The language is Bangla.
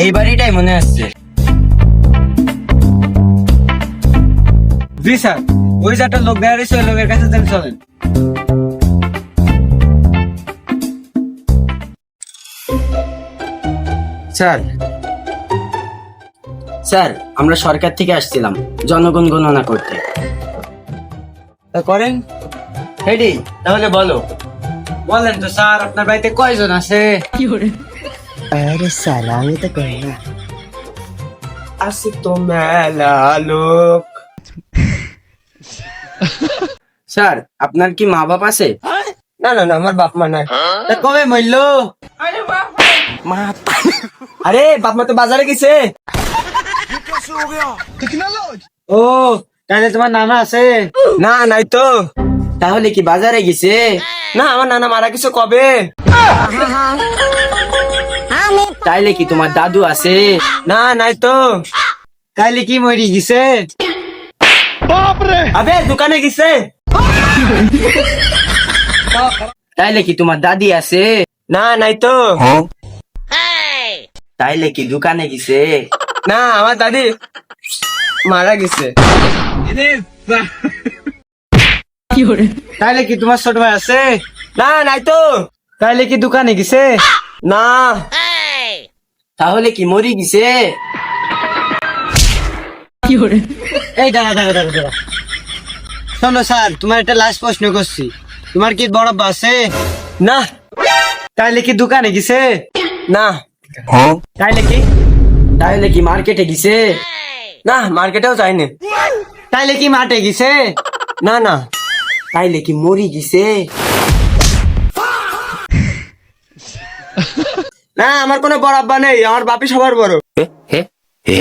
এই বাড়িটাই মনে আসছে। জি স্যার, ওই যে একটা লোক দাঁড়িয়েছে, ওই লোকের কাছে চলেন। স্যার, স্যার আমরা সরকার থেকে আসছিলাম জনগণ গণনা করতে। তা করেন। হেডি, তাহলে বলো। বলেন তো স্যার, আপনার বাড়িতে কয়জন আছে? আরে সালা, আমি তো কই না। আছে তো মেলা লোক। স্যার, আপনার কি মা বাপ আছে? না না না, আমার বাপ মা নাই। তা কবে মরল? আরে বাপ মা তো বাজারে গেছে। ও, তাহলে তোমার নানা আছে? না, নাই তো। তাহলে কি বাজারে গেছে? না, আমার নানা মারা গেছে কবে। তাইলে কি তোমার দাদু আছে? না, নাই তো। তাইলে কি মরি গেছে? আবে দোকানে গেছে। তাইলে কি তোমার দাদি আছে? না, নাই তো। তাইলে কি দোকানে গেছে? না, আমার দাদি মারা গেছে। তাইলে কি তোমার ছোট ভাই আছে? না, নাই তো। তাইলে কি দোকানে গেছে? না। তাহলে কি মরি গেছে? এই দাঁড়া দাঁড়া দাঁড়া দাঁড়া, শোনো স্যার, তোমার একটা লাস্ট প্রশ্ন করছি। তোমার কি বড় আব্বা আছে? না। তাইলে কি দোকানে গেছে? না। তাইলে কি? তাইলে কি মার্কেটে গেছে? না, মার্কেটেও যায়নি। তাইলে কি মাঠে গেছে? না না। তাইলে কি মরি গেছে? না, আমার কোনো বড় আব্বা নেই, আমার বাপই সবার বড়। হে হে হে